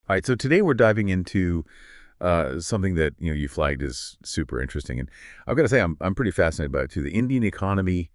All right, so today we're diving into something that you flagged is super interesting, and I've got to say I'm pretty fascinated by it too. The Indian economy,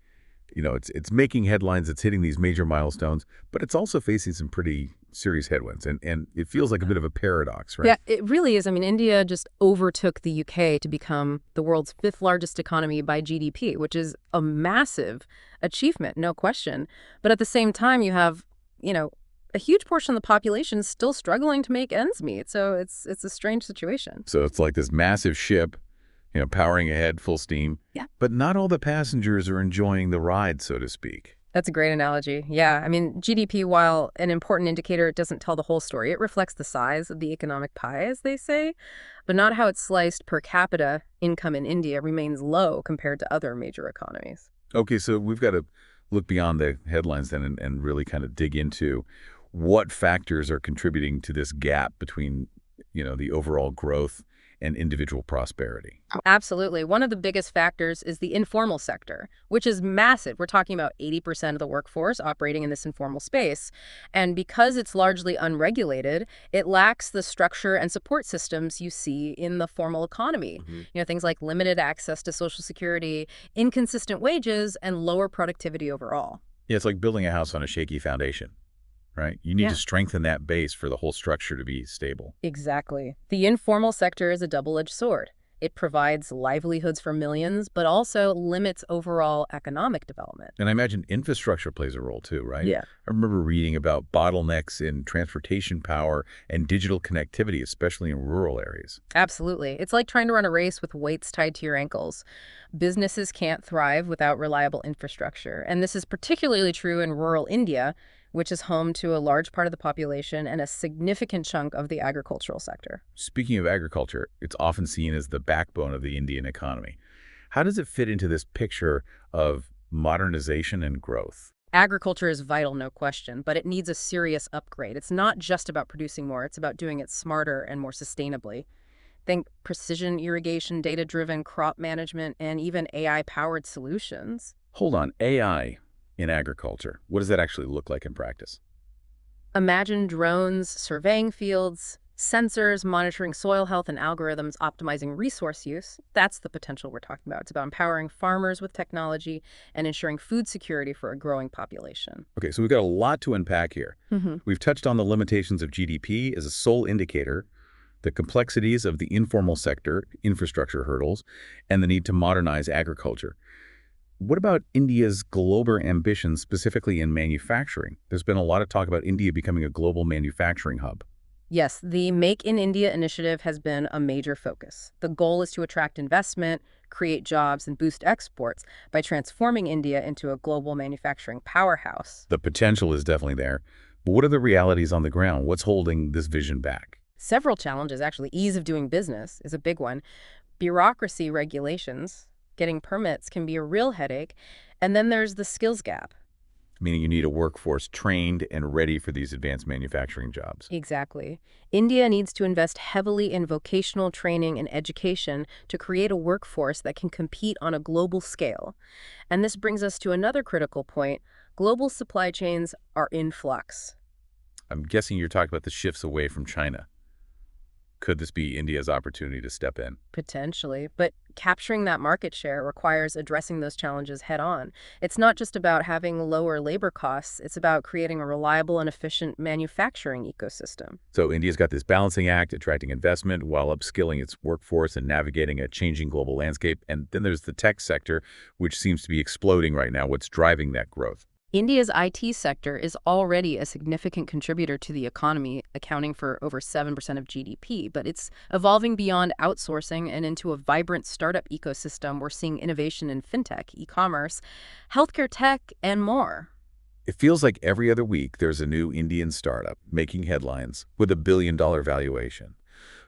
it's making headlines, it's hitting these major milestones, but it's also facing some pretty serious headwinds, and it feels like a bit of a paradox, right? Yeah, it really is. I mean, India just overtook the UK to become the world's fifth largest economy by GDP, which is a massive achievement, no question. But at the same time, you have, you know, a huge portion of the population still struggling to make ends meet. So it's a strange situation. So it's like this massive ship, powering ahead full steam, Yeah. but not all the passengers are enjoying the ride, so to speak. That's a great analogy. Yeah, I mean, GDP, while an important indicator, it doesn't tell the whole story. It reflects the size of the economic pie, as they say, but not how it's sliced per capita. Income in India remains low compared to other major economies. Okay, so we've got to look beyond the headlines then and really kind of dig into what factors are contributing to this gap between, the overall growth and individual prosperity. Absolutely. One of the biggest factors is the informal sector, which is massive. We're talking about 80% of the workforce operating in this informal space. And because it's largely unregulated, it lacks the structure and support systems you see in the formal economy. Things like limited access to Social Security, inconsistent wages, and lower productivity overall. Yeah, it's like building a house on a shaky foundation, right? You need to Yeah. strengthen that base for the whole structure to be stable. Exactly. The informal sector is a double-edged sword. It provides livelihoods for millions, but also limits overall economic development. And I imagine infrastructure plays a role too, right? Yeah. I remember reading about bottlenecks in transportation power and digital connectivity, especially in rural areas. Absolutely. It's like trying to run a race with weights tied to your ankles. Businesses can't thrive without reliable infrastructure. And this is particularly true in rural India, which is home to a large part of the population and a significant chunk of the agricultural sector. Speaking of agriculture, it's often seen as the backbone of the Indian economy. How does it fit into this picture of modernization and growth? Agriculture is vital, no question, but it needs a serious upgrade. It's not just about producing more, it's about doing it smarter and more sustainably. Think precision irrigation, data-driven crop management, and even AI-powered solutions. Hold on, AI in agriculture. What does that actually look like in practice? Imagine drones surveying fields, sensors monitoring soil health, and algorithms optimizing resource use. That's the potential we're talking about. It's about empowering farmers with technology and ensuring food security for a growing population. Okay, so we've got a lot to unpack here. hmm We've touched on the limitations of GDP as a sole indicator, the complexities of the informal sector, infrastructure hurdles, and the need to modernize agriculture. What about India's global ambitions, specifically in manufacturing? There's been a lot of talk about India becoming a global manufacturing hub. Yes, the Make in India initiative has been a major focus. The goal is to attract investment, create jobs, and boost exports by transforming India into a global manufacturing powerhouse. The potential is definitely there. But what are the realities on the ground? What's holding this vision back? Several challenges, actually. Ease of doing business is a big one. Bureaucracy regulations, getting permits can be a real headache. And then there's the skills gap. Meaning you need a workforce trained and ready for these advanced manufacturing jobs. Exactly. India needs to invest heavily in vocational training and education to create a workforce that can compete on a global scale. And this brings us to another critical point. Global supply chains are in flux. I'm guessing you're talking about the shifts away from China. Could this be India's opportunity to step in? Potentially, but capturing that market share requires addressing those challenges head on. It's not just about having lower labor costs, it's about creating a reliable and efficient manufacturing ecosystem. So India's got this balancing act, attracting investment while upskilling its workforce and navigating a changing global landscape. And then there's the tech sector, which seems to be exploding right now. What's driving that growth? India's IT sector is already a significant contributor to the economy, accounting for over 7% of GDP, but it's evolving beyond outsourcing and into a vibrant startup ecosystem. We're seeing innovation in fintech, e-commerce, healthcare tech, and more. It feels like every other week there's a new Indian startup making headlines with a billion-dollar valuation.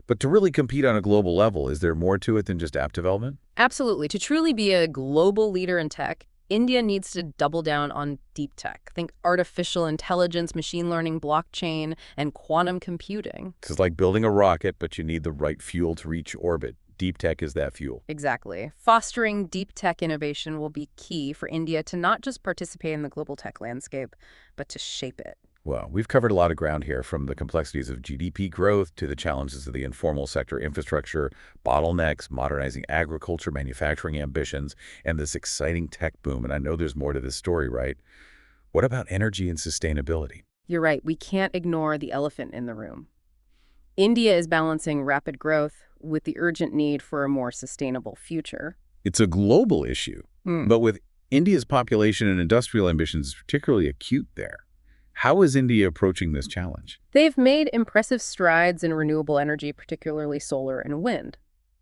But to really compete on a global level, is there more to it than just app development? Absolutely. To truly be a global leader in tech, India needs to double down on deep tech. Think artificial intelligence, machine learning, blockchain, and quantum computing. It's like building a rocket, but you need the right fuel to reach orbit. Deep tech is that fuel. Exactly. Fostering deep tech innovation will be key for India to not just participate in the global tech landscape, but to shape it. Well, we've covered a lot of ground here, from the complexities of GDP growth to the challenges of the informal sector infrastructure, bottlenecks, modernizing agriculture, manufacturing ambitions, and this exciting tech boom. And I know there's more to this story, right? What about energy and sustainability? You're right, we can't ignore the elephant in the room. India is balancing rapid growth with the urgent need for a more sustainable future. It's a global issue, but with India's population and industrial ambitions particularly acute there. How is India approaching this challenge? They've made impressive strides in renewable energy, particularly solar and wind.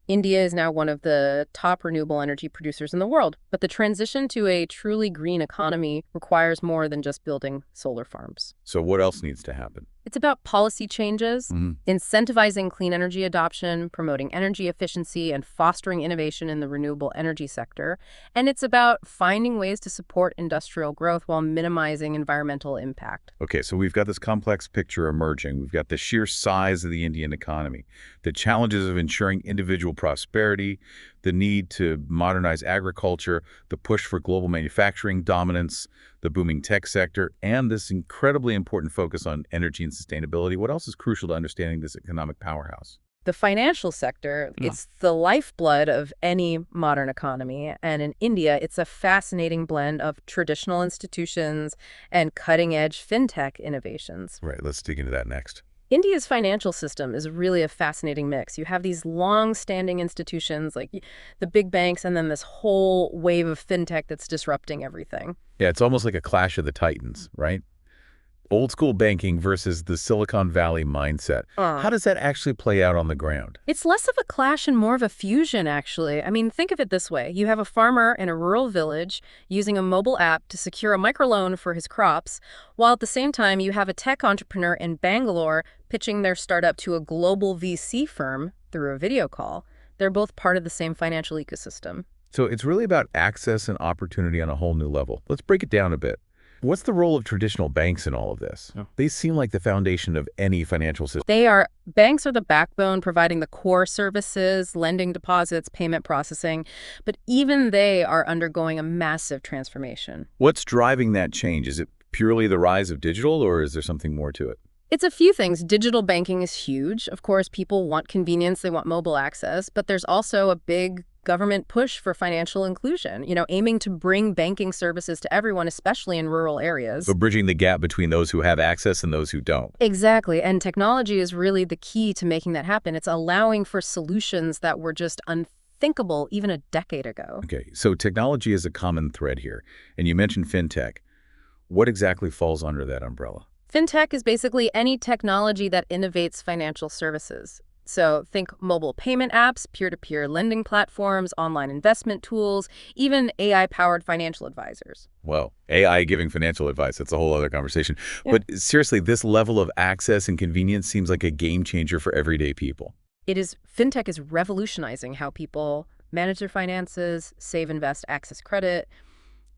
India is now one of the top renewable energy producers in the world, but the transition to a truly green economy requires more than just building solar farms. So what else needs to happen? It's about policy changes, incentivizing clean energy adoption, promoting energy efficiency, and fostering innovation in the renewable energy sector. And it's about finding ways to support industrial growth while minimizing environmental impact. Okay, so we've got this complex picture emerging. We've got the sheer size of the Indian economy, the challenges of ensuring individual prosperity, the need to modernize agriculture, the push for global manufacturing dominance, the booming tech sector, and this incredibly important focus on energy and sustainability. What else is crucial to understanding this economic powerhouse? The financial sector, it's the lifeblood of any modern economy. And in India, it's a fascinating blend of traditional institutions and cutting-edge fintech innovations. Right, let's dig into that next. India's financial system is really a fascinating mix. You have these long-standing institutions like the big banks and then this whole wave of fintech that's disrupting everything. Yeah, it's almost like a clash of the titans, right? Old school banking versus the Silicon Valley mindset. How does that actually play out on the ground? It's less of a clash and more of a fusion, actually. I mean, think of it this way. You have a farmer in a rural village using a mobile app to secure a microloan for his crops, while at the same time you have a tech entrepreneur in Bangalore pitching their startup to a global VC firm through a video call. They're both part of the same financial ecosystem. So it's really about access and opportunity on a whole new level. Let's break it down a bit. What's the role of traditional banks in all of this? They seem like the foundation of any financial system. Banks are the backbone, providing the core services, lending, deposits, payment processing, but even they are undergoing a massive transformation. What's driving that change? Is it purely the rise of digital, or is there something more to it? It's a few things. Digital banking is huge. Of course, people want convenience, they want mobile access, but there's also a big government push for financial inclusion, aiming to bring banking services to everyone, especially in rural areas. So bridging the gap between those who have access and those who don't. Exactly. And technology is really the key to making that happen. It's allowing for solutions that were just unthinkable even a decade ago. Okay, so technology is a common thread here. And you mentioned fintech. What exactly falls under that umbrella? Fintech is basically any technology that innovates financial services. So think mobile payment apps, peer-to-peer lending platforms, online investment tools, even AI-powered financial advisors. Well, AI giving financial advice, that's a whole other conversation. Yeah. But seriously, this level of access and convenience seems like a game changer for everyday people. Fintech is revolutionizing how people manage their finances, save, invest, access credit.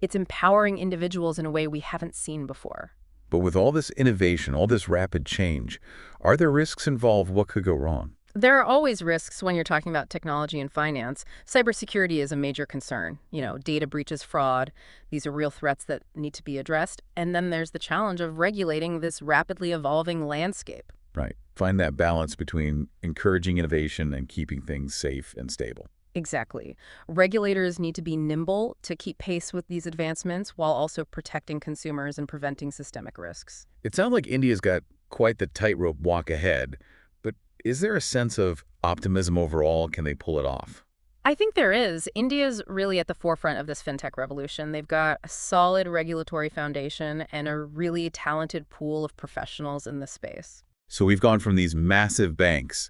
It's empowering individuals in a way we haven't seen before. But with all this innovation, all this rapid change, are there risks involved? What could go wrong? There are always risks when you're talking about technology and finance. Cybersecurity is a major concern. Data breaches, fraud. These are real threats that need to be addressed. And then there's the challenge of regulating this rapidly evolving landscape. Right. Find that balance between encouraging innovation and keeping things safe and stable. Exactly. Regulators need to be nimble to keep pace with these advancements while also protecting consumers and preventing systemic risks. It sounds like India's got quite the tightrope walk ahead, but is there a sense of optimism overall? Can they pull it off? I think there is. India's really at the forefront of this fintech revolution. They've got a solid regulatory foundation and a really talented pool of professionals in this space. So we've gone from these massive banks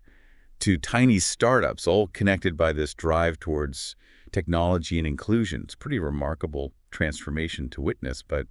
to tiny startups, all connected by this drive towards technology and inclusion. It's a pretty remarkable transformation to witness, but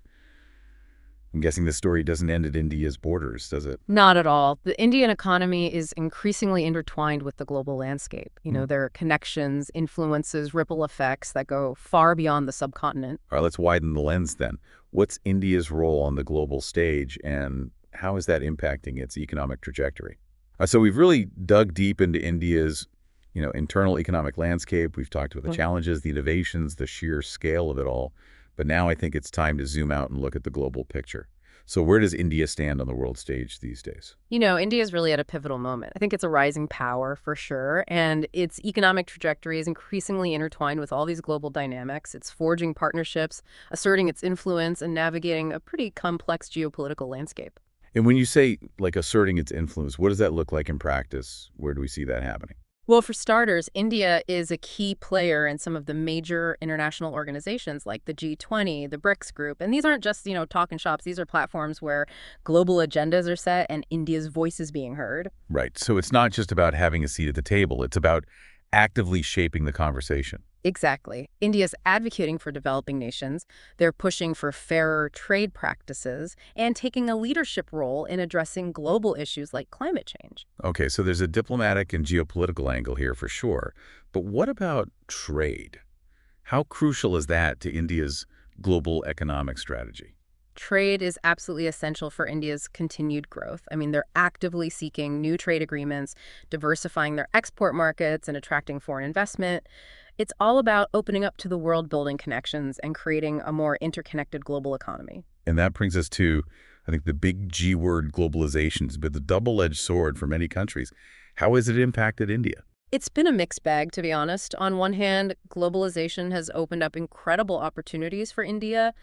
I'm guessing the story doesn't end at India's borders, does it? Not at all. The Indian economy is increasingly intertwined with the global landscape. There are connections, influences, ripple effects that go far beyond the subcontinent. All right, let's widen the lens then. What's India's role on the global stage, and how is that impacting its economic trajectory? So we've really dug deep into India's, internal economic landscape. We've talked about the challenges, the innovations, the sheer scale of it all. But now I think it's time to zoom out and look at the global picture. So where does India stand on the world stage these days? India is really at a pivotal moment. I think it's a rising power for sure, and its economic trajectory is increasingly intertwined with all these global dynamics. It's forging partnerships, asserting its influence, and navigating a pretty complex geopolitical landscape. And when you say, like, asserting its influence, what does that look like in practice? Where do we see that happening? Well, for starters, India is a key player in some of the major international organizations like the G20, the BRICS group. And these aren't just, talking shops. These are platforms where global agendas are set and India's voice is being heard. Right. So it's not just about having a seat at the table. It's about actively shaping the conversation. Exactly. India's advocating for developing nations. They're pushing for fairer trade practices and taking a leadership role in addressing global issues like climate change. Okay, so there's a diplomatic and geopolitical angle here for sure. But what about trade? How crucial is that to India's global economic strategy? Trade is absolutely essential for India's continued growth. I mean, they're actively seeking new trade agreements, diversifying their export markets, and attracting foreign investment. It's all about opening up to the world, building connections, and creating a more interconnected global economy. And that brings us to, I think, the big G word, globalization. It's been the double-edged sword for many countries. How has it impacted India? It's been a mixed bag, to be honest. On one hand, globalization has opened up incredible opportunities for India,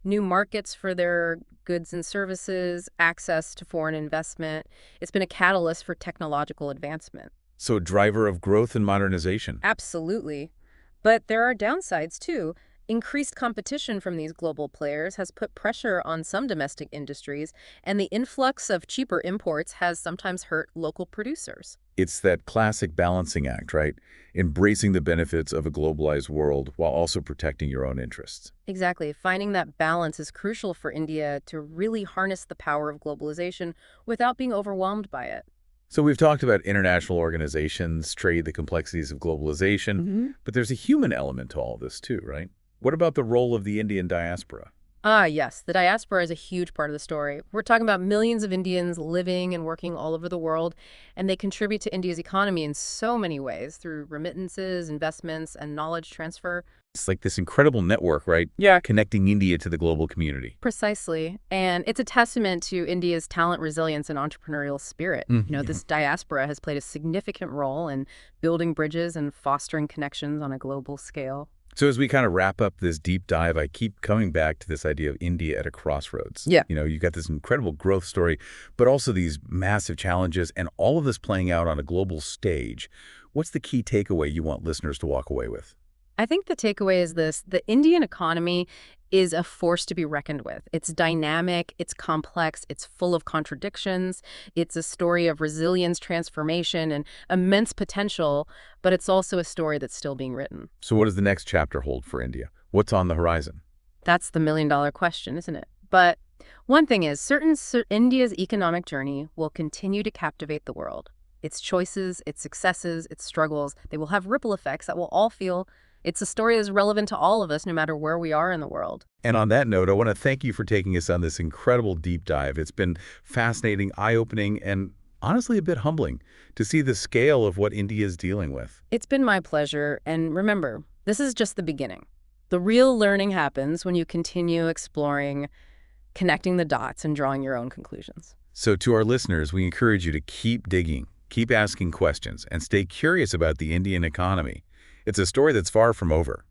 new markets for their goods and services, access to foreign investment. It's been a catalyst for technological advancement. So a driver of growth and modernization. Absolutely. But there are downsides, too. Increased competition from these global players has put pressure on some domestic industries, and the influx of cheaper imports has sometimes hurt local producers. It's that classic balancing act, right? Embracing the benefits of a globalized world while also protecting your own interests. Exactly. Finding that balance is crucial for India to really harness the power of globalization without being overwhelmed by it. So we've talked about international organizations, trade, the complexities of globalization, but there's a human element to all this too, right? What about the role of the Indian diaspora? Ah, yes. The diaspora is a huge part of the story. We're talking about millions of Indians living and working all over the world, and they contribute to India's economy in so many ways through remittances, investments, and knowledge transfer. It's like this incredible network, right? Yeah. Connecting India to the global community. Precisely. And it's a testament to India's talent, resilience, and entrepreneurial spirit. This diaspora has played a significant role in building bridges and fostering connections on a global scale. So as we kind of wrap up this deep dive, I keep coming back to this idea of India at a crossroads. Yeah. You've got this incredible growth story, but also these massive challenges and all of this playing out on a global stage. What's the key takeaway you want listeners to walk away with? I think the takeaway is this: the Indian economy is a force to be reckoned with. It's dynamic, it's complex, it's full of contradictions. It's a story of resilience, transformation, and immense potential, but it's also a story that's still being written. So what does the next chapter hold for India? What's on the horizon? That's the million-dollar question, isn't it? But one thing is certain: India's economic journey will continue to captivate the world. Its choices, its successes, its struggles, they will have ripple effects that we'll all feel. It's a story that's relevant to all of us, no matter where we are in the world. And on that note, I want to thank you for taking us on this incredible deep dive. It's been fascinating, eye-opening, and honestly a bit humbling to see the scale of what India is dealing with. It's been my pleasure. And remember, this is just the beginning. The real learning happens when you continue exploring, connecting the dots, and drawing your own conclusions. So to our listeners, we encourage you to keep digging, keep asking questions, and stay curious about the Indian economy. It's a story that's far from over.